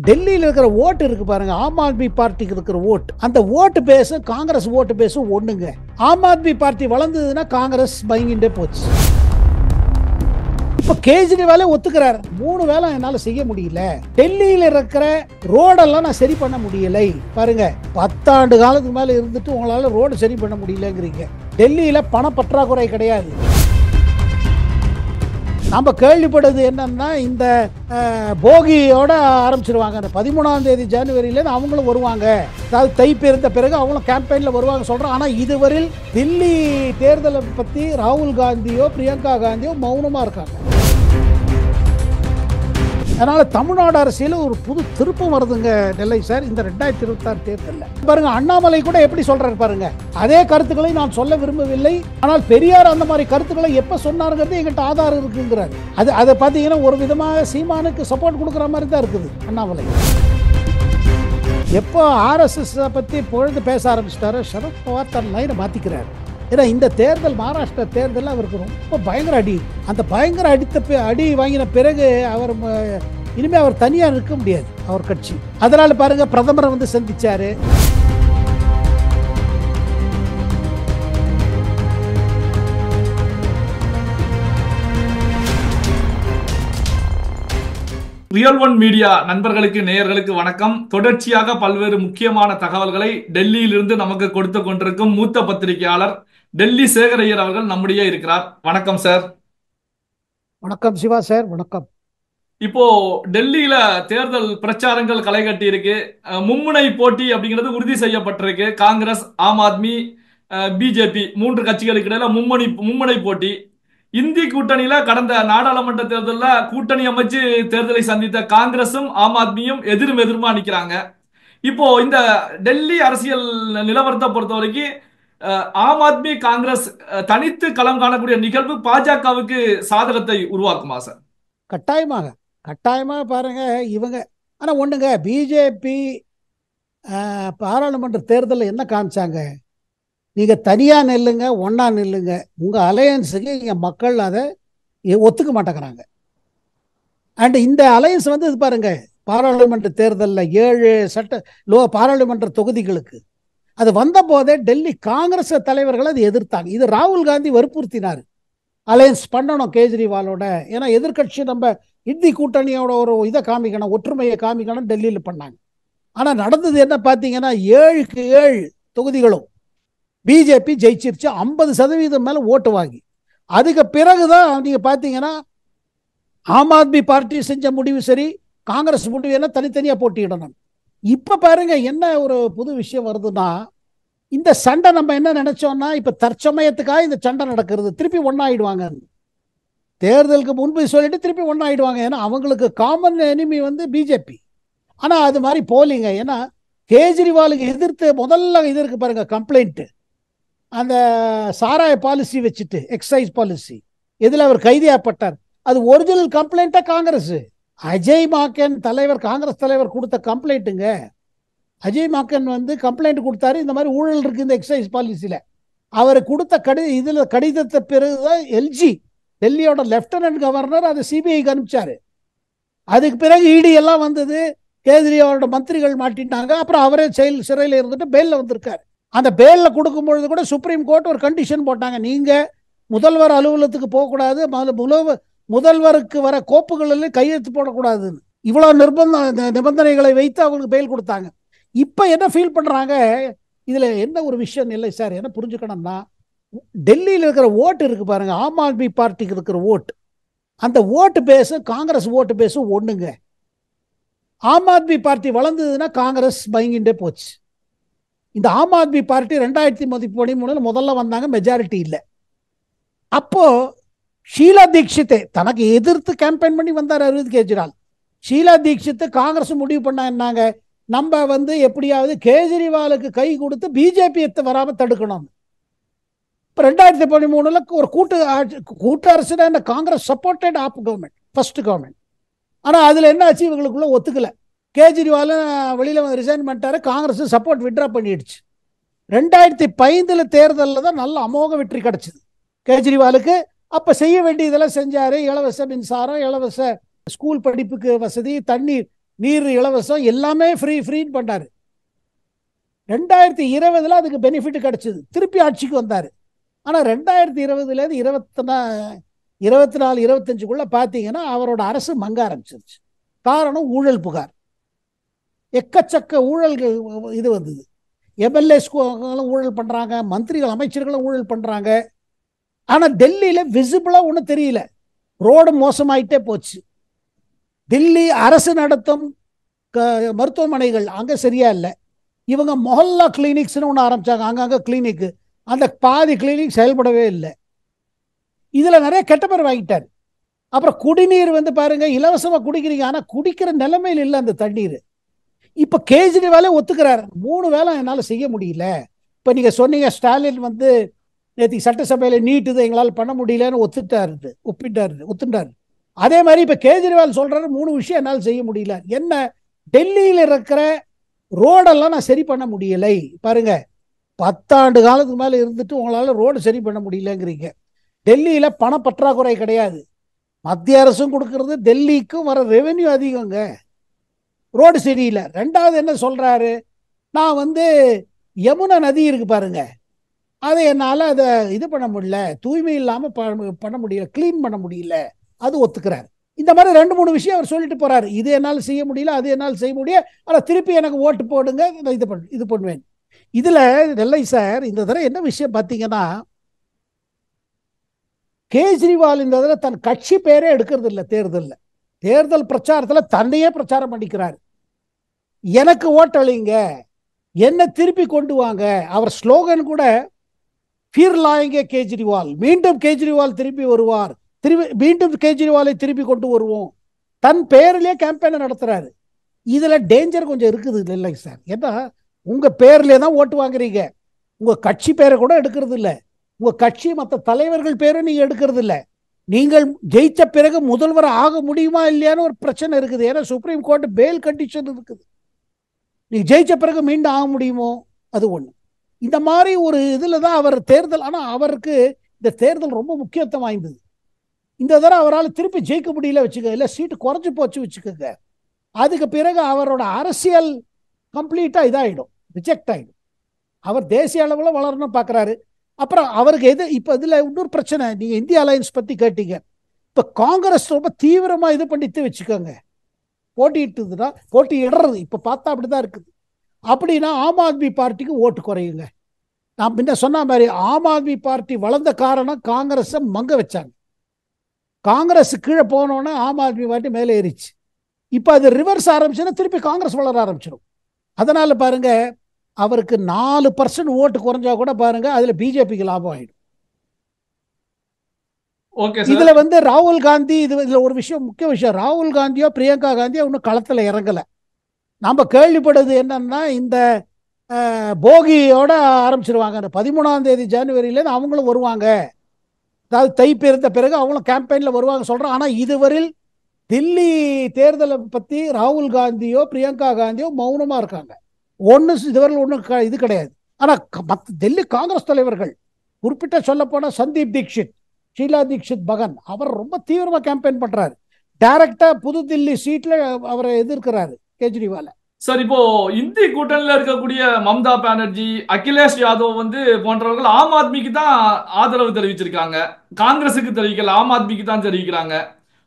டெல்லியில் இருக்கிற ஓட்டு இருக்கு பாருங்க, ஆம் ஆத்மி பார்ட்டிக்கு இருக்கிற ஓட்டு, அந்த ஓட்டு பேச காங்கிரஸ் ஓட்டு பேச ஒண்ணுங்க. ஆம் ஆத்மி பார்ட்டி வளர்ந்ததுன்னா காங்கிரஸ் பயங்கிட்டே போச்சு. இப்ப கேஜ்ரிவாலே ஒத்துக்கிறார், 3 வேலை என்னால செய்ய முடியல, டெல்லியில இருக்கிற ரோடெல்லாம் நான் சரி பண்ண முடியலை. பாருங்க, 10 ஆண்டு காலத்துக்கு மேல இருந்துட்டு உங்களால ரோடு சரி பண்ண முடியலங்கிறீங்க. டெல்லியில பண பற்றாக்குறை கிடையாது. நம்ம கேள்விப்படுறது என்னன்னா, இந்த போகியோட ஆரம்பிச்சிருவாங்க. அந்த 13ஆம் தேதி ஜனவரியில அவங்களும் வருவாங்க, அதாவது தை பிறந்த பிறகு அவங்களும் கேம்பெயின்ல வருவாங்க சொல்றோம். ஆனா இதுவரையில் தில்லி தேர்தலை பத்தி ராகுல் காந்தியோ பிரியங்கா காந்தியோ மௌனமா இருக்காங்க. அதனால தமிழ்நாடு அரசியல ஒரு புது திருப்பம் வருதுங்க நெல்லை சார் இந்த 2026 தேர்தலில். பாருங்க, அண்ணாமலை கூட எப்படி சொல்றாரு பாருங்க, அதே கருத்துக்களை நான் சொல்ல விரும்பவில்லை, ஆனால் பெரியார் அந்த மாதிரி கருத்துக்களை எப்ப சொன்னாருங்கிறது எங்கிட்ட ஆதாரம் இருக்குங்கிறாரு. அதை பார்த்தீங்கன்னா ஒரு விதமாக சீமானுக்கு சப்போர்ட் கொடுக்குற மாதிரி தான் இருக்குது அண்ணாமலை. எப்போ ஆர்எஸ்எஸ் பத்தி பொழுது பேச ஆரம்பிச்சிட்டாரு, சரத்பவார் தன் லைனை மாத்திக்கிறார். ஏன்னா இந்த தேர்தல், மகாராஷ்டிரா தேர்தலில் அவருக்கு ரொம்ப பயங்கர அடி. அந்த பயங்கர அடி வாங்கின பிறகு அவர் இனிமே அவர் தனியா இருக்க முடியாது, அவர் கட்சி. அதனால பாருங்க, பிரதமரை வந்து சந்திச்சாரு. ரியல் ஒன் மீடியா நண்பர்களுக்கு, நேயர்களுக்கு வணக்கம். தொடர்ச்சியாக பல்வேறு முக்கியமான தகவல்களை டெல்லியிலிருந்து நமக்கு கொடுத்து கொண்டிருக்கும் மூத்த பத்திரிகையாளர் டெல்லி சேகரையர் அவர்கள் நம்முடைய இருக்கிறார். வணக்கம் சார். வணக்கம் சிவா சார், வணக்கம். இப்போ டெல்லியில தேர்தல் பிரச்சாரங்கள் களை கட்டி இருக்கு. மும்முனை போட்டி அப்படிங்கிறது உறுதி செய்யப்பட்டிருக்கு. காங்கிரஸ், ஆம் ஆத்மி, பிஜேபி 3 கட்சிகளுக்கு இடையில மும்முனை போட்டி. இந்தி கூட்டணியில கடந்த நாடாளுமன்ற தேர்தலில் கூட்டணி அமைச்சு தேர்தலை சந்தித்த காங்கிரசும் ஆம் ஆத்மியும் எதிர்மா நிக்கிறாங்க. இப்போ இந்த டெல்லி அரசியல் நிலவரத்தை பொறுத்த வரைக்கும் ஆம் ஆத்மி காங்கிரஸ் தனித்து களம் காணக்கூடிய நிகழ்வு பாஜகவுக்கு சாதகத்தை உருவாக்குமா சார்? கட்டாயமாக பாருங்க இவங்க. ஆனா ஒண்ணுங்க, பிஜேபி பாராளுமன்ற தேர்தலில் என்ன காமிச்சாங்க, நீங்க தனியா நில்லுங்க, ஒன்னா நில்லுங்க, உங்க அலையன்ஸுக்கு இங்க மக்கள் அதை ஒத்துக்க மாட்டேங்கிறாங்க. அண்ட் இந்த அலையன்ஸ் வந்து இது பாருங்க, பாராளுமன்ற தேர்தலில் 7 பாராளுமன்ற தொகுதிகளுக்கு அது வந்த போதே டெல்லி காங்கிரஸ் தலைவர்கள் அதை எதிர்த்தாங்க. இது ராகுல் காந்தி வற்புறுத்தினார், அலையன்ஸ் பண்ணணும் கேஜ்ரிவாலோட. ஏன்னா எதிர்கட்சி நம்ம இந்தி கூட்டணியோட ஒரு இதை காமிக்கணும், ஒற்றுமையை காமிக்கணும், டெல்லியில் பண்ணாங்க. ஆனா நடந்தது என்ன பார்த்தீங்கன்னா, 7க்கு 7 தொகுதிகளும் பிஜேபி ஜெயிச்சிருச்சு, 50% மேல ஓட்டு வாங்கி. அதுக்கு பிறகுதான் நீங்க பாத்தீங்கன்னா ஆம் ஆத்மி பார்ட்டி செஞ்ச முடிவு சரி, காங்கிரஸ் முடிவு என்ன தனித்தனியா போட்டியிடணும். இப்ப பாருங்க என்ன ஒரு புது விஷயம் வருதுன்னா, இந்த சண்டை நம்ம என்ன நினைச்சோம்னா, இப்ப தற்சமயத்துக்காக இந்த சண்டை நடக்கிறது, திருப்பி ஒன்னாயிடுவாங்க. தேர்தலுக்கு முன்பு சொல்லிட்டு திருப்பி ஒன்னாயிடுவாங்க. ஏன்னா அவங்களுக்கு காமன் எனிமி வந்து பிஜேபி. ஆனா அது மாதிரி போலிங்க. ஏன்னா கேஜ்ரிவாலுக்கு எதிர்த்து முதல்ல இது இருக்கு பாருங்க, கம்ப்ளைண்ட், அந்த சாராய பாலிசி வச்சுட்டு, எக்ஸைஸ் பாலிசி, எதில் அவர் கைதியாப்பட்டார், அது ஒரிஜினல் கம்ப்ளைண்டா காங்கிரஸ். அஜய் மாக்கன் தலைவர், காங்கிரஸ் தலைவர் கொடுத்த கம்ப்ளைண்ட்டுங்க. அஜய் மாக்கன் வந்து கம்ப்ளைண்ட் கொடுத்தாரு, இந்த மாதிரி ஊழல் இருக்கு இந்த எக்ஸைஸ் பாலிசியில. அவர் கொடுத்த இதுல கடிதத்தை பிறகுதான் எல்ஜி, டெல்லியோட லெப்டினன்ட் கவர்னர், அதை சிபிஐக்கு அனுப்பிச்சாரு. அதுக்கு பிறகு இடி எல்லாம் வந்தது, கேஜ்ரிவாலோட மந்திரிகள் மாட்டிட்டாங்க. அப்புறம் அவரே சிறையில் இருந்துட்டு பெயில வந்திருக்காரு. அந்த பேர்ல கொடுக்கும் பொழுது கூட சுப்ரீம் கோர்ட் ஒரு கண்டிஷன் போட்டாங்க, நீங்க முதல்வர் அலுவலகத்துக்கு போகக்கூடாது, முதல்வருக்கு வர கோப்புகளில் கையெழுத்து போடக்கூடாதுன்னு. இவ்வளவு நிபந்தனைகளை வைத்து அவங்களுக்கு பெயில் கொடுத்தாங்க. இப்ப என்ன ஃபீல் பண்றாங்க, இதுல என்ன ஒரு விஷயம் இல்லை சார், என்ன புரிஞ்சுக்கணும்னா, டெல்லியில் இருக்கிற ஓட்டு இருக்கு பாருங்க, ஆம் ஆத்மி பார்ட்டிக்கு இருக்கிற ஓட்டு, அந்த ஓட்டு பேச காங்கிரஸ் ஓட்டு பேச ஒண்ணுங்க. ஆம் ஆத்மி பார்ட்டி வளர்ந்ததுன்னா காங்கிரஸ் பயங்கிட்டே போச்சு. இந்த ஆம் ஆத்மி பார்ட்டி 2013 முதல்ல வந்தாங்க, மெஜாரிட்டி இல்லை. அப்போ ஷீலா தீட்சித் தனக்கு எதிர்த்து கேம்பெயின் பண்ணி வந்தார் அரவிந்த் கெஜ்ரிவால். ஷீலா தீட்சித் காங்கிரஸ் முடிவு பண்ண என்னாங்க, நம்ம வந்து எப்படியாவது கேஜ்ரிவாலுக்கு கை கொடுத்து பிஜேபி வராம தடுக்கணும். இப்போ 2013 ஒரு கூட்டு அரசு தான் Congress supported of government, first government. ஆனால் அதில் என்ன ஆச்சு, இவங்களுக்குள்ள ஒத்துக்கல. கேஜ்ரிவாலும் வெளியில ரிசைன் பண்ணிட்டாரு, காங்கிரஸ் சப்போர்ட் விட்ரா பண்ணிடுச்சு. 2005 தேர்தலில் தான் நல்ல அமோக வெற்றி கிடைச்சது கேஜ்ரிவாலுக்கு. அப்ப செய்ய வேண்டியதெல்லாம் செஞ்சாரு, இலவச மின்சாரம், இலவச ஸ்கூல் படிப்புக்கு வசதி, தண்ணீர் நீர் இலவசம் எல்லாமே ஃப்ரீன்னு பண்ணாரு. 2020 அதுக்கு பெனிஃபிட் கிடைச்சது, திருப்பி ஆட்சிக்கு வந்தார். ஆனால் 2020 24 25 பார்த்தீங்கன்னா அவரோட அரசு மங்க ஆரம்பிச்சிருச்சு. காரணம் ஊழல் புகார், எக்கச்சக்க ஊழல்கள் இது வந்தது. எம்எல்ஏஸ்களும் ஊழல் பண்ணுறாங்க, மந்திரிகள் அமைச்சர்களும் ஊழல் பண்ணுறாங்க. ஆனால் டெல்லியில் விசிபிளாக ஒன்றும் தெரியல. ரோடு மோசமாயிட்டே போச்சு. தில்லி அரசு நடத்தும் மருத்துவமனைகள் அங்கே சரியா இல்லை. இவங்க மொஹல்லா கிளினிக்ஸ்னு ஒன்று ஆரம்பிச்சாங்க, அங்கங்கே கிளினிக்கு. அந்த பாதி கிளினிக் செயல்படவே இல்லை. இதில் நிறைய கெட்ட பேர் வாங்கிட்டார். அப்புறம் குடிநீர் பாருங்க, இலவசமாக குடிக்கிறீங்க, ஆனால் குடிக்கிற நிலைமையில் இல்லை அந்த தண்ணீர். இப்போ கேஜ்ரிவாலே ஒத்துக்கிறார், 3 வேலை என்னால் செய்ய முடியல. இப்போ நீங்கள் சொன்னீங்க ஸ்டாலின் நேற்று சட்டசபையில் நீட்டுது எங்களால் பண்ண முடியலன்னு ஒத்துட்டாரு. அதே மாதிரி இப்போ கேஜ்ரிவால் சொல்றாரு 3 விஷயம் என்னால் செய்ய முடியல. என்ன? டெல்லியில் இருக்கிற ரோடெல்லாம் நான் சரி பண்ண முடியலை. பாருங்க, 10 ஆண்டு காலத்துக்கு மேலே இருந்துட்டு உங்களால் ரோடு சரி பண்ண முடியலங்கிறீங்க. டெல்லியில் பண பற்றாக்குறை கிடையாது, மத்திய அரசும் கொடுக்கறது, டெல்லிக்கும் வர ரெவென்யூ அதிகங்க. ரோடு சரியில்லை. 2வது என்ன சொல்றாரு? நான் யமுனா நதி இருக்கு பாருங்க, அதை என்னால் அதை இது பண்ண முடியல, தூய்மை இல்லாமல் பண்ண முடியல, கிளீன் பண்ண முடியல, அது ஒத்துக்கிறார். இந்த மாதிரி 2-3 விஷயம் அவர் சொல்லிட்டு போறாரு. இது என்னால் செய்ய முடியல, அது என்னால் செய்ய முடியும், ஆனால் திருப்பி எனக்கு ஓட்டு போடுங்க, இது பண்ணுவேன். இதுல நெல்லை சார் இந்த தடவை என்ன விஷயம் பார்த்தீங்கன்னா, கேஜ்ரிவால் இந்த தடவை தன் கட்சி பேரே எடுக்கிறது இல்லை. தேர்தல் பிரச்சாரத்தில் தன்னையே பிரச்சாரம் பண்ணிக்கிறார். எனக்கு ஓட்டளிங்க, என்ன திருப்பி கொண்டு வாங்க. அவர் ஸ்லோகன் கூட फिर लाएंगे केजरीवाल, மீண்டும் கேஜ்ரிவால் திருப்பி வருவார், மீண்டும் கேஜ்ரிவாலை திருப்பி கொண்டு வருவோம். தன் பெயரிலே கேம்பெயினை நடத்துறாரு. இதுல டேஞ்சர் கொஞ்சம் இருக்குது இல்லை சார்? ஏன்னா உங்க பேர்ல தான் ஓட்டு வாங்குறீங்க, உங்க கட்சி பேரை கூட எடுக்கிறது இல்லை, உங்க கட்சி மற்ற தலைவர்கள் பேரை நீங்க எடுக்கிறது இல்லை. நீங்கள் ஜெயிச்ச பிறகு முதல்வர் ஆக முடியுமா இல்லையான்னு ஒரு பிரச்சனை இருக்குது. ஏன்னா சுப்ரீம் கோர்ட் பெயில் கண்டிஷன் இருக்குது. நீங்க ஜெயிச்ச பிறகு மீண்டும் ஆக முடியுமோ? அது ஒண்ணு. இந்த மாதிரி ஒரு இதுல தான் அவர் தேர்தல். ஆனா அவருக்கு இந்த தேர்தல் ரொம்ப முக்கியத்துவம் வாய்ந்தது. இந்த தடவை அவரால் திருப்பி ஜெயிக்க முடியல வச்சுக்க, இல்லை சீட்டு குறைஞ்சு போச்சு வச்சுக்கோங்க, அதுக்கு பிறகு அவரோட அரசியல் கம்ப்ளீட்டா இதாயிடும், ரிஜெக்ட் ஆயிடும். அவர் தேசிய அளவில் வளரணும் பார்க்குறாரு. அப்புறம் அவருக்கு இப்போ இதில் இன்னொரு பிரச்சனை, நீங்கள் இந்தியா அலையன்ஸ் பற்றி கேட்டீங்க. இப்போ காங்கிரஸ் ரொம்ப தீவிரமாக இது பண்ணிட்டு வச்சுக்கோங்க, போட்டியிடுறது இப்போ பார்த்தா அப்படிதான் இருக்குது. அப்படின்னா ஆம் ஆத்மி பார்ட்டிக்கு ஓட்டு குறையுங்க. நான் முன்ன சொன்ன மாதிரி ஆம் ஆத்மி பார்ட்டி வளர்ந்த காரணம் காங்கிரஸை மங்க வச்சாங்க. காங்கிரஸ் கீழே போனோன்னா ஆம் ஆத்மி பார்ட்டி மேலே ஏறிச்சு. இப்போ அது ரிவர்ஸ் ஆரம்பிச்சுன்னா திருப்பி காங்கிரஸ் வளர ஆரம்பிச்சிடும். அதனால பாருங்க, அவருக்கு 4% ஓட்டு குறைஞ்சா கூட பாருங்க அதுல பிஜேபிக்கு லாபம் ஆயிடும். இதுல ராகுல் காந்தி, இதுல ஒரு விஷயம், முக்கிய விஷயம், ராகுல் காந்தியோ பிரியங்கா காந்தியோ இன்னும் களத்துல இறங்கல. நம்ம கேள்விப்படுறது என்னன்னா, இந்த போகியோட ஆரம்பிச்சிருவாங்க. 13ஆம் தேதி ஜனவரியிலேருந்து அவங்களும் வருவாங்க, அதாவது தை பிறந்த பிறகு அவங்களும் கேம்பெயின்ல வருவாங்க சொல்றோம். ஆனா இதுவரையில் தில்லி தேர்தலை பத்தி ராகுல் காந்தியோ பிரியங்கா காந்தியோ மௌனமா இருக்காங்க. இதுவரையில் ஒன்றும் இது கிடையாது. ஆனா டெல்லி காங்கிரஸ் தலைவர்கள், குறிப்பிட்ட சொல்ல போனா சந்தீப் தீக்ஷித், ஷீலா தீக்ஷித் மகன், அவர் ரொம்ப தீவிரமா கேம்பெயின் பண்றாரு. டைரக்டா புது தில்லி சீட்ல அவரை எதிர்க்கிறாரு கேஜ்ரிவால. சார், இப்போ இந்தி கூட்டணியில் இருக்கக்கூடிய மம்தா பானர்ஜி, அகிலேஷ் யாதவ் போன்றவர்கள் ஆம் ஆத்மிக்கு தான் ஆதரவு தெரிவிச்சிருக்காங்க, காங்கிரஸுக்கு தெரிவிக்கல, ஆம் ஆத்மிக்கு தான் தெரிவிக்கிறாங்க.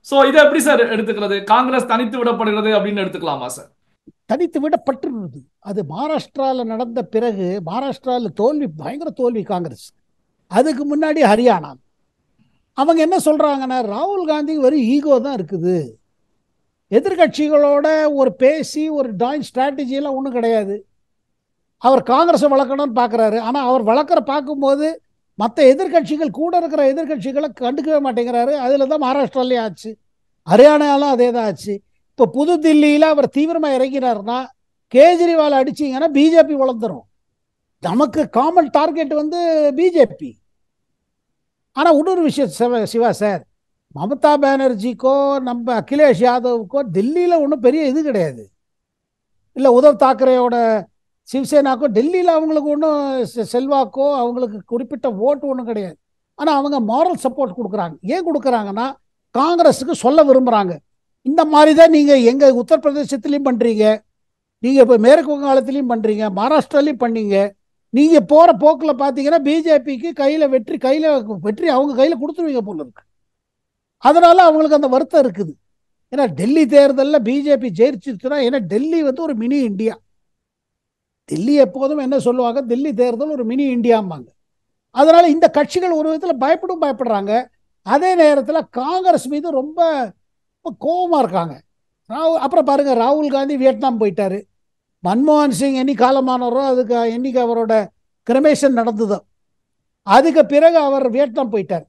சோ இதை எப்படி சார் எடுத்துக்கிறது? காங்கிரஸ் தனித்து விடப்படுகிறது அப்படின்னு எடுத்துக்கலாமா சார்? தனித்து விடப்பட்டுள்ளது. அது மகாராஷ்டிராவில் நடந்த பிறகு, மகாராஷ்டிராவில் தோல்வி, பயங்கர தோல்வி காங்கிரஸ். அதுக்கு முன்னாடி ஹரியானா. அவங்க என்ன சொல்றாங்கன்னா, ராகுல் காந்தி ஒரு ஈகோ தான் இருக்குது, எதிர்கட்சிகளோட ஒரு பேசி ஒரு ஜாயிண்ட் ஸ்ட்ராட்டஜி எல்லாம் ஒன்றும் கிடையாது. அவர் காங்கிரஸை வளர்க்கணும்னு பார்க்குறாரு. ஆனால் அவர் வளர்க்குற பார்க்கும்போது மற்ற எதிர்கட்சிகள், கூட இருக்கிற எதிர்கட்சிகளை கண்டுக்கவே மாட்டேங்கிறாரு. அதில் தான் மகாராஷ்டிராலே ஆச்சு, ஹரியானாலும் அதே தான் ஆச்சு. இப்போ புது தில்லியில் அவர் தீவிரமாக இறங்கினார்னா, கேஜ்ரிவால் அடிச்சிங்கன்னா பிஜேபி வளர்ந்துடும். நமக்கு காமன் டார்கெட் பிஜேபி. ஆனால் இன்னொரு விஷயம் சிவா சார், மமதா பானர்ஜிக்கோ நம்ம அகிலேஷ் யாதவுக்கோ டெல்லியில் ஒன்றும் பெரிய இது கிடையாது. இல்லை உத்தவ் தாக்கரேயோட சிவசேனாக்கோ டெல்லியில் அவங்களுக்கு ஒன்றும் செல்வாக்கோ அவங்களுக்கு குறிப்பிட்ட ஓட்டு ஒன்றும் கிடையாது. ஆனால் அவங்க மாரல் சப்போர்ட் கொடுக்குறாங்க. ஏன் கொடுக்குறாங்கன்னா, காங்கிரஸுக்கு சொல்ல விரும்புகிறாங்க, இந்த மாதிரி தான் நீங்கள் எங்கள் உத்தரப்பிரதேசத்துலேயும் பண்ணுறீங்க, நீங்கள் இப்போ மேற்கு வங்காளத்துலேயும் பண்ணுறீங்க, மகாராஷ்டிராலையும் பண்ணீங்க. நீங்கள் போகிற போக்கில் பார்த்தீங்கன்னா பிஜேபிக்கு கையில் வெற்றி அவங்க கையில் கொடுத்துருவீங்க போல இருக்கு. அதனால அவங்களுக்கு அந்த வருத்தம் இருக்குது. ஏன்னா டெல்லி தேர்தலில் பிஜேபி ஜெயிச்சிருச்சுன்னா, ஏன்னா டெல்லி வந்து ஒரு மினி இந்தியா. டெல்லி எப்போதும் என்ன சொல்லுவாங்க, டெல்லி தேர்தல் ஒரு மினி இந்தியாம்பாங்க. அதனால இந்த கட்சிகள் ஒரு விதத்தில் பயப்படுறாங்க. அதே நேரத்தில் காங்கிரஸ் மீது ரொம்ப கோபமாக இருக்காங்க. அப்புறம் பாருங்க, ராகுல் காந்தி வியட்நாம் போயிட்டாரு. மன்மோகன் சிங் என்னைக்கு காலமானாரோ அதுக்கு என்னைக்கு அவரோட கிரமேஷன் நடந்ததோ அதுக்கு பிறகு அவர் வியட்நாம் போயிட்டார்.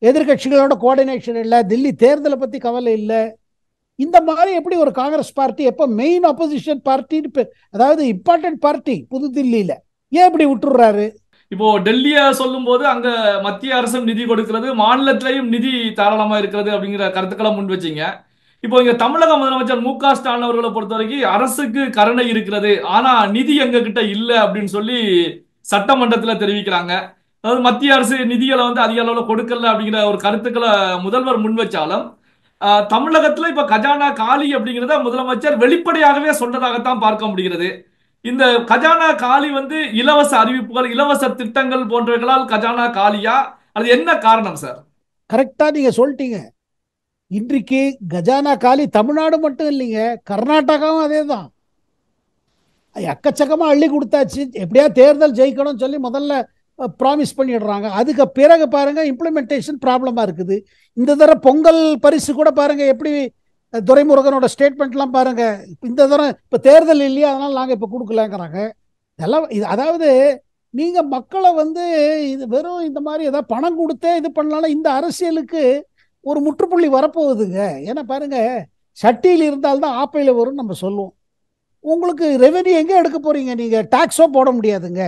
எதிர்கட்சிகளோட கோஆர்டினேஷன் இல்லை, டெல்லி தேர்தலை பற்றி கவலை இல்லை. இந்த மாதிரி எப்படி ஒரு காங்கிரஸ் பார்ட்டி எப்போ மெயின் ஆப்போசிஷன் பார்ட்டின்னு, அதாவது இம்பார்ட்டன்ட் பார்ட்டி புதுதில்லியில், ஏன் இப்படி விட்டுடுறாரு? இப்போ டெல்லியை சொல்லும் போது அங்க மத்திய அரசும் நிதி கொடுக்கிறது, மாநிலத்திலையும் நிதி தாராளமா இருக்கிறது அப்படிங்கிற கருத்துக்களை முன் வச்சீங்க. இப்போ இங்க தமிழக முதலமைச்சர் மு.க. ஸ்டாலின் அவர்களை பொறுத்த வரைக்கும் அரசுக்கு கருணை இருக்கிறது, ஆனா நிதி எங்க கிட்ட இல்ல அப்படின்னு சொல்லி சட்டமன்றத்துல தெரிவிக்கிறாங்க. அதாவது மத்திய அரசு நிதிகளை வந்து அதிக அளவுல கொடுக்கல அப்படிங்கிற ஒரு கருத்துக்களை முதல்வர் முன் வச்சாலும், தமிழகத்துல இப்ப கஜானா காலி அப்படிங்கிறத முதலமைச்சர் வெளிப்படையாகவே சொன்னதாகத்தான் பார்க்க முடிகிறது. இந்த கஜானா காலி வந்து இலவச அறிவிப்புகள், இலவச திட்டங்கள் போன்றவைகளால் கஜானா காலியா? அது என்ன காரணம் சார்? கரெக்டா நீங்க சொல்லிட்டீங்க. இன்றைக்கு கஜானா காலி தமிழ்நாடு மட்டும் இல்லைங்க, கர்நாடகாவும் அதே தான். எக்கச்சக்கமா அள்ளி கொடுத்தாச்சு, எப்படியா தேர்தல் ஜெயிக்கணும்னு சொல்லி முதல்ல ப்ராமிஸ் பண்ணிடுறாங்க. அதுக்கு பிறகு பாருங்க இம்ப்ளிமெண்டேஷன் ப்ராப்ளமா இருக்குது. இந்த தடவை பொங்கல் பரிசு கூட பாருங்க எப்படி துரைமுருகனோட ஸ்டேட்மெண்ட்லாம் பாருங்க. இந்த தடவை இப்போ தேர்தல் இல்லையா அதனால நாங்கள் இப்போ கொடுக்கலங்கிறாங்க. இதெல்லாம் அதாவது நீங்க மக்களை வந்து இது வெறும் இந்த மாதிரி ஏதாவது பணம் கொடுத்தே இது பண்ணலாம். இந்த அரசியலுக்கு ஒரு முற்றுப்புள்ளி வரப்போகுதுங்க. ஏன்னா பாருங்க, சட்டியில் இருந்தால்தான் ஆப்பையில் வரும்னு நம்ம சொல்லுவோம். உங்களுக்கு ரெவென்யூ எங்கே எடுக்க போறீங்க? நீங்க டாக்ஸோ போட முடியாதுங்க.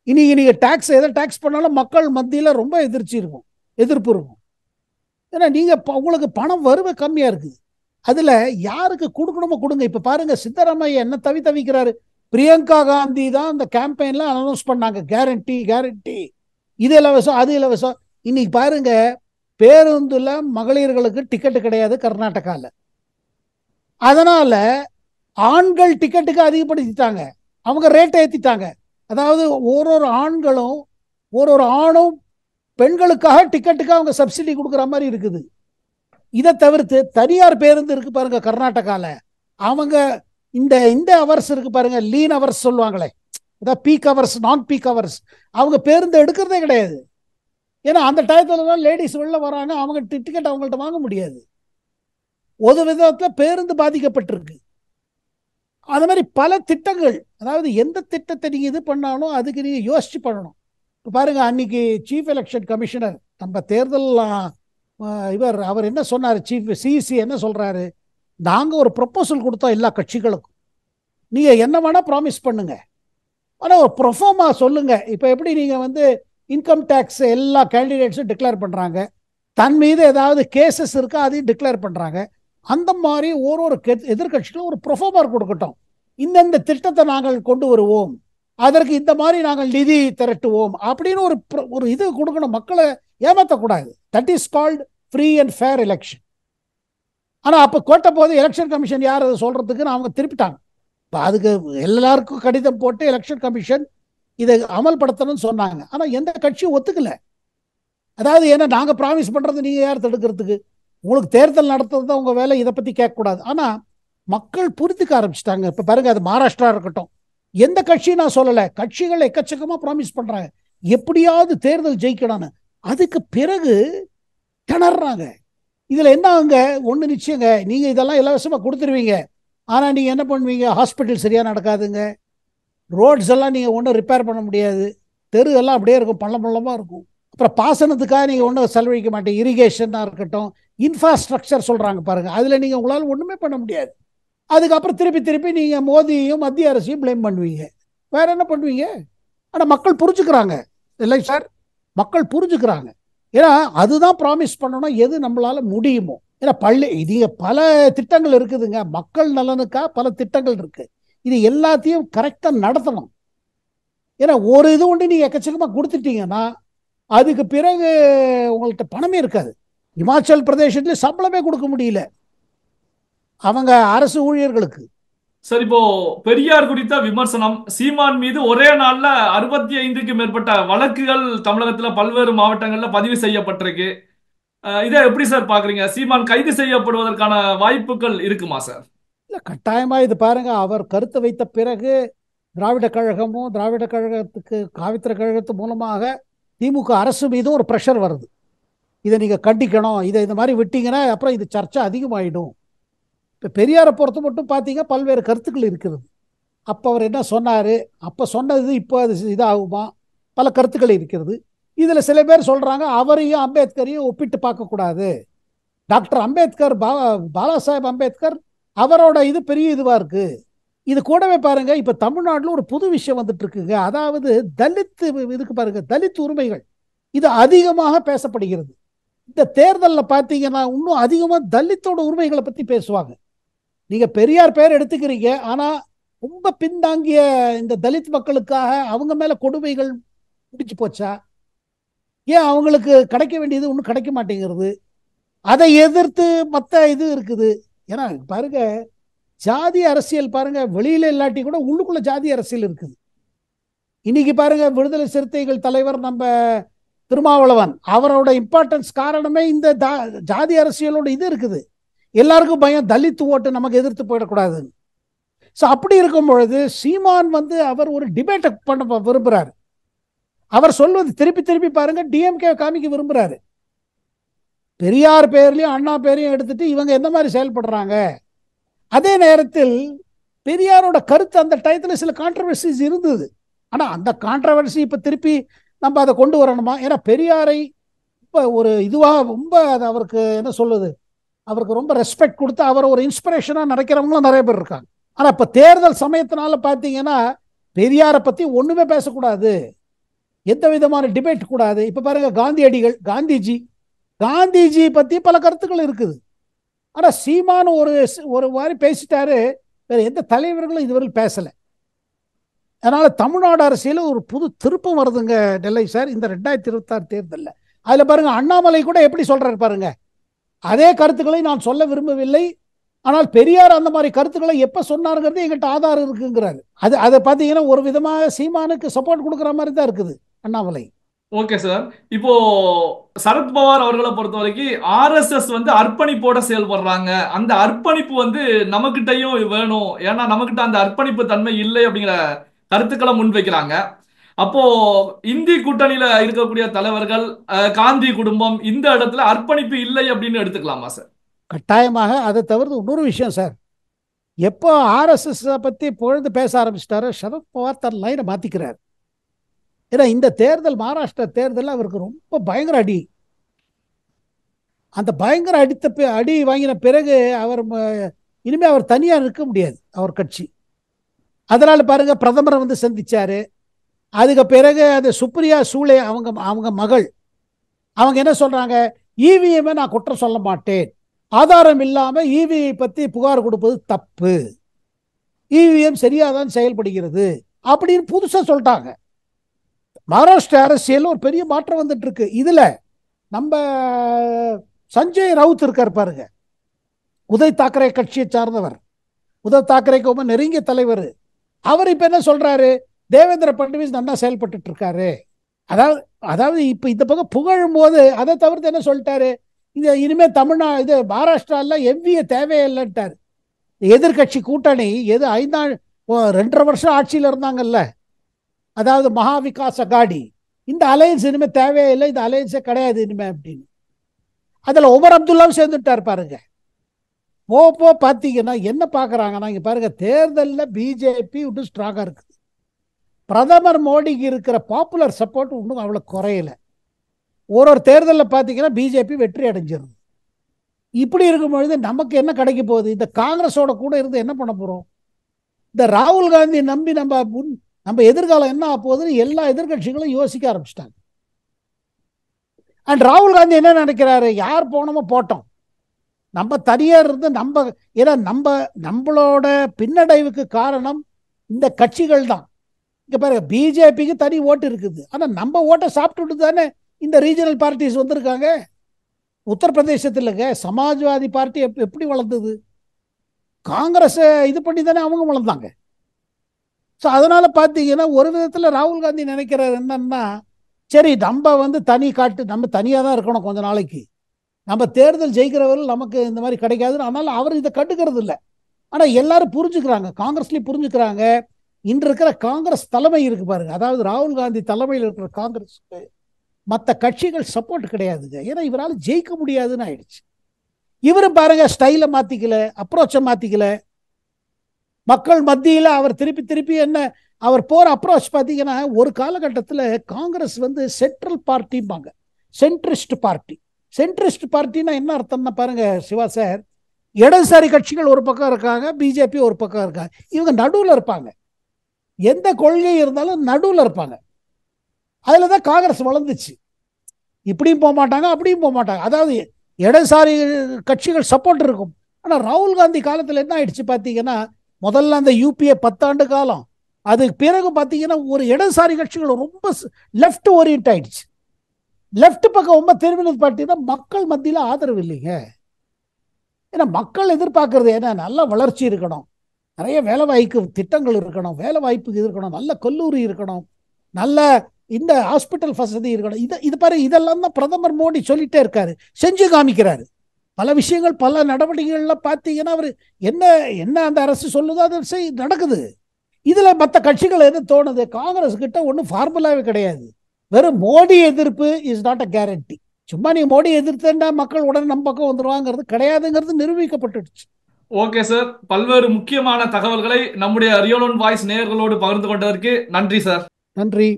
இன்னைக்கு நீங்க எதை டாக்ஸ் பண்ணாலும் மக்கள் மத்தியில் ரொம்ப எதிர்ப்பு இருக்கும். ஏன்னா நீங்க உங்களுக்கு பணம் வருவே கம்மியா இருக்குது. அதுல யாருக்கு கொடுக்கணுமோ கொடுங்க. இப்ப பாருங்க, சித்தராமையா என்ன தவிக்கிறாரு. பிரியங்கா காந்தி தான் அந்த கேம்பெயின்ல அனௌன்ஸ் பண்ணாங்க, கேரண்டி இது இலவசம் அது இலவசம். இன்னைக்கு பாருங்க, பேருந்துல மகளிர்களுக்கு டிக்கெட்டு கிடையாது கர்நாடகால. அதனால ஆண்கள் டிக்கெட்டுக்கு அதிகப்படுத்திட்டாங்க, அவங்க ரேட்டை ஏற்றிட்டாங்க. அதாவது ஒரு ஆணும் பெண்களுக்காக டிக்கெட்டுக்கு அவங்க சப்சிடி கொடுக்குற மாதிரி இருக்குது. இதை தவிர்த்து தனியார் பேருந்து இருக்கு பாருங்க கர்நாடகால, அவங்க இந்த அவர்ஸ் இருக்கு பாருங்க, லீன் அவர்ஸ் சொல்லுவாங்களே, அதாவது பீக் அவர்ஸ் நான் பீக் அவர்ஸ், அவங்க பேருந்து எடுக்கிறதே கிடையாது. ஏன்னா அந்த டயத்துல தான் லேடிஸ் வெளில வராங்க, அவங்க டிக்கெட் அவங்கள்ட்ட வாங்க முடியாது. ஒரு விதத்தில் பேருந்து பாதிக்கப்பட்டிருக்கு. அது மாதிரி பல திட்டங்கள், அதாவது எந்த திட்டத்தை நீங்க இது பண்ணாலும் அதுக்கு நீங்க யோசிச்சு பண்ணணும். இப்போ பாருங்க, அன்னைக்கு சீஃப் எலெக்ஷன் கமிஷனர் நம்ம தேர்தல் அவர் என்ன சொன்னார், சீஃப் சிஇசி என்ன சொல்றாரு, நாங்க ஒரு ப்ரொபோசல் கொடுத்தோம் எல்லா கட்சிகளுக்கும், நீங்க என்ன வேணா ப்ராமிஸ் பண்ணுங்க, ஆனா ஒரு ப்ரொஃபார்மா சொல்லுங்க. இப்போ எப்படி நீங்க வந்து இன்கம் டேக்ஸ் எல்லா கேண்டிடேட்ஸும் டிக்ளேர் பண்றாங்க, தன் மீது ஏதாவது கேசஸ் இருக்கா அதையும் டிக்ளேர் பண்றாங்க, அந்த மாதிரி ஒரு எதிர்கட்சிகளும் ஒரு ப்ரொஃபார்மர் கொடுக்கட்டும். இந்த திட்டத்தை நாங்கள் கொண்டு வருவோம், அதற்கு இந்த மாதிரி நாங்கள் நிதி திரட்டுவோம் அப்படின்னு ஒரு இது கொடுக்கணும். மக்களை ஏமாற்றக்கூடாது. That is called free and fair election. ஆனால் அப்போ கோட்ட போது எலெக்ஷன் கமிஷன் யார் அதை சொல்றதுக்குன்னு அவங்க திருப்பிட்டாங்க. இப்போ அதுக்கு எல்லாருக்கும் கடிதம் போட்டு எலெக்ஷன் கமிஷன் இதை அமல்படுத்தணும்னு சொன்னாங்க. ஆனால் எந்த கட்சியும் ஒத்துக்கல. அதாவது ஏன்னா நாங்கள் ப்ராமிஸ் பண்ணுறது நீங்கள் யார் தடுக்கிறதுக்கு? உங்களுக்கு தேர்தல் நடத்துறது தான் உங்கள் வேலை, இதை பற்றி கேட்கக்கூடாது. ஆனால் மக்கள் புரிஞ்சுக்க ஆரம்பிச்சிட்டாங்க. இப்போ பாருங்க, அது மகாராஷ்டிரா இருக்கட்டும், எந்த கட்சியும் நான் சொல்லலை, கட்சிகள் எக்கச்சக்கமாக ப்ராமிஸ் பண்ணுறாங்க எப்படியாவது தேர்தல் ஜெயிக்கணும்னு. அதுக்கு பிறகு திணறாங்க. இதில் என்ன அங்க ஒன்று நிச்சயங்க, நீங்கள் இதெல்லாம் இலவசமாக கொடுத்துருவீங்க, ஆனால் நீங்கள் என்ன பண்ணுவீங்க, ஹாஸ்பிட்டல் சரியாக நடக்காதுங்க, ரோட்ஸ் எல்லாம் நீங்கள் ஒன்றும் ரிப்பேர் பண்ண முடியாது, தெரு எல்லாம் அப்படியே இருக்கும், பள்ளமாக இருக்கும். அப்புறம் பாசனத்துக்காக நீங்கள் ஒன்றும் செலவழிக்க மாட்டீங்க, இரிகேஷனாக இருக்கட்டும், இன்ஃப்ராஸ்ட்ரக்சர் சொல்கிறாங்க பாருங்கள், அதில் நீங்கள் உங்களால் ஒன்றுமே பண்ண முடியாது. அதுக்கப்புறம் திருப்பி நீங்கள் மோதியையும் மத்திய அரசையும் பிளேம் பண்ணுவீங்க, வேற என்ன பண்ணுவீங்க? ஆனால் மக்கள் புரிஞ்சுக்கிறாங்க இல்லை சார், மக்கள் புரிஞ்சுக்கிறாங்க. ஏன்னா அதுதான் ப்ராமிஸ் பண்ணணும், எது நம்மளால முடியுமோ. ஏன்னா இது பல திட்டங்கள் இருக்குதுங்க, மக்கள் நலனுக்காக பல திட்டங்கள் இருக்கு, இது எல்லாத்தையும் கரெக்டாக நடத்தணும். ஏன்னா ஒரு இது ஒன்று நீங்கள் எக்கச்சக்கமாக கொடுத்துட்டீங்கன்னா அதுக்கு பிறகு உங்கள்கிட்ட பணமே இருக்காது. இமாச்சல் பிரதேசத்துல சம்பளமே கொடுக்க முடியல, அவங்க அரசு ஊழியர்களுக்கு. சார், இப்போ பெரியார் குறித்த விமர்சனம், சீமான் மீது ஒரே நாள்ல 65க்கும் மேற்பட்ட வழக்குகள் தமிழகத்துல பல்வேறு மாவட்டங்கள்ல பதிவு செய்யப்பட்டிருக்கு. இதை எப்படி சார் பாக்குறீங்க? சீமான் கைது செய்யப்படுவதற்கான வாய்ப்புகள் இருக்குமா சார்? இல்ல, கட்டாயமா இது பாருங்க, அவர் கருத்து வைத்த பிறகு திராவிட கழகமும் திராவிட கழகத்துக்கு காவித்திர கழகத்து மூலமாக திமுக அரசு மீது ஒரு ப்ரெஷர் வருது. இதை நீங்க கண்டிக்கணும், இதை இந்த மாதிரி விட்டீங்கன்னா அப்புறம் இது சர்ச்சை அதிகமாயிடும். இப்போ பெரியாரை பொறுத்த மட்டும் பார்த்தீங்க, பல்வேறு கருத்துக்கள் இருக்கிறது. அப்போ அவர் என்ன சொன்னார், அப்போ சொன்னது இப்போ அது இதாகுமா, பல கருத்துக்கள் இருக்கிறது. இதில் சில பேர் சொல்கிறாங்க அவரையும் அம்பேத்கரையும் ஒப்பிட்டு பார்க்கக்கூடாது. டாக்டர் அம்பேத்கர், பாலா சாஹேப் அம்பேத்கர், அவரோட இது பெரிய இதுவாக இருக்குது. இது கூடவே பாருங்க, இப்போ தமிழ்நாட்டில் ஒரு புது விஷயம் வந்துட்டு இருக்குங்க. அதாவது தலித் இதுக்கு பாருங்க, தலித் உரிமைகள் இது அதிகமாக பேசப்படுகிறது. இந்த தேர்தலில் பார்த்தீங்கன்னா இன்னும் அதிகமாக தலித்தோட உரிமைகளை பற்றி பேசுவாங்க. நீங்கள் பெரியார் பேர் எடுத்துக்கிறீங்க, ஆனால் ரொம்ப பின்தாங்கிய இந்த தலித் மக்களுக்காக அவங்க மேலே கொடுமைகள் முடிச்சு போச்சா? ஏன் அவங்களுக்கு கிடைக்க வேண்டியது ஒன்றும் கிடைக்க மாட்டேங்கிறது? அதை எதிர்த்து மற்ற இது இருக்குது. ஏன்னா பாருங்க, ஜாதி அரசியல் பாருங்க, வெளியில இல்லாட்டி கூட உள்ளுக்குள்ள ஜாதி அரசியல் இருக்குது. இன்னைக்கு பாருங்க, விடுதலை சிறுத்தைகள் தலைவர் நம்ம திருமாவளவன், அவரோட இம்பார்ட்டன்ஸ் காரணமே இந்த ஜாதி அரசியலோட இது இருக்குது. எல்லாருக்கும் பயம், தலித் ஓட்டு நமக்கு எதிர்த்து போயிடக்கூடாது. ஸோ அப்படி இருக்கும் பொழுது சீமான் அவர் ஒரு டிபேட்டை பண்ண விரும்புகிறார். அவர் சொல்வது திருப்பி திருப்பி பாருங்க, டிஎம்கே காமிக்க விரும்புகிறாரு. பெரியார் பேர்லையும் அண்ணா பேரையும் எடுத்துட்டு இவங்க எந்த மாதிரி செயல்படுறாங்க. அதே நேரத்தில் பெரியாரோட கருத்து அந்த டயத்தில் சில கான்ட்ரவர்சிஸ் இருந்தது. ஆனால் அந்த கான்ட்ரவர்சி இப்போ திருப்பி நம்ம அதை கொண்டு வரணுமா? ஏன்னா பெரியாரை இப்போ ஒரு இதுவாக ரொம்ப அவருக்கு என்ன சொல்லுது, அவருக்கு ரொம்ப ரெஸ்பெக்ட் கொடுத்து அவரை ஒரு இன்ஸ்பிரேஷனாக நினைக்கிறவங்களும் நிறைய பேர் இருக்காங்க. ஆனால் இப்போ தேர்தல் சமயத்தினால பார்த்தீங்கன்னா பெரியாரை பற்றி ஒன்றுமே பேசக்கூடாது, எந்த விதமான டிபேட் கூடாது. இப்போ பாருங்க, காந்தியடிகள், காந்திஜி பற்றி பல கருத்துக்கள் இருக்குது. ஆனால் சீமான் ஒரு மாதிரி பேசிட்டாரு, வேற எந்த தலைவர்களும் இதுவரை பேசலை. அதனால தமிழ்நாடு அரசியல் ஒரு புது திருப்பம் வருதுங்க நெல்லை சார், இந்த 2026 தேர்தலில். அதில் பாருங்க, அண்ணாமலை கூட எப்படி சொல்றாரு பாருங்க, அதே கருத்துக்களை நான் சொல்ல விரும்பவில்லை, ஆனால் பெரியார் அந்த மாதிரி கருத்துக்களை எப்ப சொன்னாருங்கிறது எங்கிட்ட ஆதாரம் இருக்குங்கிறாரு. அதை பார்த்தீங்கன்னா ஒரு விதமாக சீமானுக்கு சப்போர்ட் கொடுக்குற மாதிரி தான் இருக்குது அண்ணாமலை. Okay sir. இப்போ சரத்பவார் அவர்களை பொறுத்த வரைக்கும் ஆர்எஸ்எஸ் அர்ப்பணிப்போட செயல்படுறாங்க. அந்த அர்ப்பணிப்பு நமக்கிட்டையும் வேணும், ஏன்னா நமக்கிட்ட அந்த அர்ப்பணிப்பு தன்மை இல்லை அப்படிங்கிற கருத்துக்களை முன்வைக்கிறாங்க. அப்போ இந்தி கூட்டணியில இருக்கக்கூடிய தலைவர்கள், காந்தி குடும்பம் இந்த இடத்துல அர்ப்பணிப்பு இல்லை அப்படின்னு எடுத்துக்கலாமா சார்? கட்டாயமாக. அதை தவிர்த்து இன்னொரு விஷயம் சார், எப்போ ஆர்எஸ்எஸ் பற்றி பொழுது பேச ஆரம்பிச்சிட்டாரு, சரத்பவார் தன் லைனை மாற்றிக்கிறார். ஏன்னா இந்த தேர்தல், மகாராஷ்டிரா தேர்தலில் அவருக்கு ரொம்ப பயங்கர அடி. அந்த பயங்கர அடி வாங்கின பிறகு இனிமே அவர் தனியாக நிற்க முடியாது, அவர் கட்சி. அதனால பாருங்க, பிரதமரை சந்திச்சாரு. அதுக்கு பிறகு அது சுப்ரியா சூலே அவங்க மகள், அவங்க என்ன சொல்றாங்க, இவிஎம் நான் குற்றம் சொல்ல மாட்டேன், ஆதாரம் இல்லாம இவிஎம் பத்தி புகார் கொடுப்பது தப்பு, இவிஎம் சரியாதான் செயல்படுகிறது அப்படின்னு புதுசா சொல்லிட்டாங்க. மகாராஷ்டிரா அரசியல் ஒரு பெரிய மாற்றம் வந்துட்டு இருக்கு. இதுல நம்ம சஞ்சய் ரவுத் இருக்கார் பாருங்க, உதய் தாக்கரே கட்சியை சார்ந்தவர், உத்தவ் தாக்கரேக்கு ரொம்ப நெருங்கிய தலைவர். அவர் இப்ப என்ன சொல்றாரு, தேவேந்திர பட்னவிஸ் நல்லா செயல்பட்டு இருக்காரு. அதாவது இப்ப இந்த பக்கம் புகழும் போது அதை தவிர்த்து என்ன சொல்லிட்டாரு, இது இனிமே இது மகாராஷ்டிரால எவ்விய தேவையில்லைன்ட்டாரு. எதிர்கட்சி கூட்டணி எது 2.5 வருஷம் ஆட்சியில் இருந்தாங்கல்ல, அதாவது மகா விகாஸ் அகாடி, இந்த அலையன்ஸ் இனிமே தேவையில்லை, இந்த அலையன்ஸே கிடையாது இனிமே அப்படின்னு. அதுல உமர் அப்துல்லாவும் சேர்ந்துட்டார் பாருங்க. போ பார்த்தீங்கன்னா என்ன பார்க்குறாங்கன்னா, இங்கே பாருங்க, தேர்தலில் பிஜேபி இன்னும் ஸ்ட்ராங்காக இருக்குது. பிரதமர் மோடிக்கு இருக்கிற பாப்புலர் சப்போர்ட் இன்னும் அவ்வளோ குறையல. ஒரு தேர்தலில் பார்த்தீங்கன்னா பிஜேபி வெற்றி அடைஞ்சிருது. இப்படி இருக்கும் பொழுது நமக்கு என்ன கிடைக்க போகுது? இந்த காங்கிரஸோட கூட இருந்து என்ன பண்ண போகிறோம்? இந்த ராகுல் காந்தி நம்பி நம்ம எதிர்காலம் என்ன ஆக போகுதுன்னு எல்லா எதிர்கட்சிகளும் யோசிக்க ஆரம்பிச்சிட்டாங்க. அண்ட் ராகுல் காந்தி என்ன நினைக்கிறாரு, யார் போனோமோ போட்டோம், நம்ம தனியாக இருந்து ஏன்னா நம்மளோட பின்னடைவுக்கு காரணம் இந்த கட்சிகள் தான். இங்கே பாருங்க, பிஜேபிக்கு தனி ஓட்டு இருக்குது, ஆனால் நம்ம ஓட்டை சாப்பிட்டுட்டு தானே இந்த ரீஜனல் பார்ட்டிஸ் வந்திருக்காங்க. உத்தரப்பிரதேசத்தில் சமாஜ்வாதி பார்ட்டி எப்படி வளர்ந்தது? காங்கிரஸ் இது பண்ணி தானே அவங்க வளர்ந்தாங்க. ஸோ அதனால பார்த்தீங்கன்னா ஒரு விதத்தில் ராகுல் காந்தி நினைக்கிறார் என்னன்னா, சரி நம்ம வந்து தனி காட்டு, நம்ம தனியாக தான் இருக்கணும் கொஞ்ச நாளைக்கு, நம்ம தேர்தல் ஜெயிக்கிறவர்கள் நமக்கு இந்த மாதிரி கிடைக்காதுன்னு. அதனால அவர் இதை கண்டுக்கிறது இல்லை. ஆனால் எல்லாரும் புரிஞ்சுக்கிறாங்க, காங்கிரஸ்லேயும் புரிஞ்சுக்கிறாங்க. இன்று இருக்கிற காங்கிரஸ் தலைமை இருக்கு பாருங்க, அதாவது ராகுல் காந்தி தலைமையில் இருக்கிற காங்கிரஸுக்கு மற்ற கட்சிகள் சப்போர்ட் கிடையாதுங்க. ஏன்னா இவரால் ஜெயிக்க முடியாதுன்னு ஆயிடுச்சு. இவரும் பாருங்க ஸ்டைலை மாத்திக்கல, அப்ரோச்சை மாத்திக்கல. மக்கள் மத்தியில் அவர் திருப்பி திருப்பி என்ன அவர் போற அப்ரோச் பார்த்தீங்கன்னா, ஒரு காலகட்டத்தில் காங்கிரஸ் வந்து சென்ட்ரல் பார்ட்டிம்பாங்க, சென்ட்ரிஸ்ட் பார்ட்டி. சென்ட்ரிஸ்ட் பார்ட்டினா என்ன அர்த்தம்னா பாருங்க சிவா சார், இடதுசாரி கட்சிகள் ஒரு பக்கம் இருக்காங்க, பிஜேபி ஒரு பக்கம் இருக்காங்க, இவங்க நடுவில் இருப்பாங்க. எந்த கொள்கை இருந்தாலும் நடுவில் இருப்பாங்க. அதுல தான் காங்கிரஸ் வளர்ந்துச்சு. இப்படியும் போக மாட்டாங்க, அப்படியும் போக மாட்டாங்க. அதாவது இடதுசாரி கட்சிகள் சப்போர்ட் இருக்கும். ஆனால் ராகுல் காந்தி காலத்தில் என்ன ஆயிடுச்சு பார்த்தீங்கன்னா, முதல்ல அந்த யூபிஏ 10 ஆண்டு காலம், அதுக்கு பிறகு பார்த்தீங்கன்னா ஒரு இடதுசாரி கட்சிகள் ரொம்ப லெஃப்ட் ஓரியன்ட் ஆயிடுச்சு. லெஃப்ட் பக்கம் ரொம்ப திரும்பினது பார்த்தீங்கன்னா மக்கள் மத்தியில் ஆதரவு இல்லைங்க. ஏன்னா மக்கள் எதிர்பார்க்கறது ஏன்னா நல்ல வளர்ச்சி இருக்கணும், நிறைய வேலை வாய்ப்பு திட்டங்கள் இருக்கணும், வேலை வாய்ப்பு இருக்கணும், நல்ல கல்லூரி இருக்கணும், நல்ல இந்த ஹாஸ்பிட்டல் வசதி இருக்கணும். இது பாரு, இதெல்லாம் தான் பிரதமர் மோடி சொல்லிட்டே இருக்காரு, செஞ்சு காமிக்கிறாரு. பல விஷயங்கள் பல நடவடிக்கைகள்லாம் பார்த்தீங்கன்னா அவர் என்ன என்ன அந்த அரசு சொல்லுதோ அது நடக்குது. இதுல மற்ற கட்சிகள் எது தோணுது, காங்கிரஸ் கிட்ட ஒன்றும் ஃபார்முலாவே கிடையாது. வெறும் மோடி எதிர்ப்பு இஸ் நாட் அ கேரண்டி. சும்மா நீ மோடி எதிர்த்தா மக்கள் உடனே நம்ம பக்கம் வந்துருவாங்கிறது கிடையாதுங்கிறது நிரூபிக்கப்பட்டுடுச்சு. ஓகே சார், பல்வேறு முக்கியமான தகவல்களை நம்முடைய ரியல் ஒன் வாய்ஸ் நேயர்களோடு பகிர்ந்து கொண்டதற்கு நன்றி சார். நன்றி.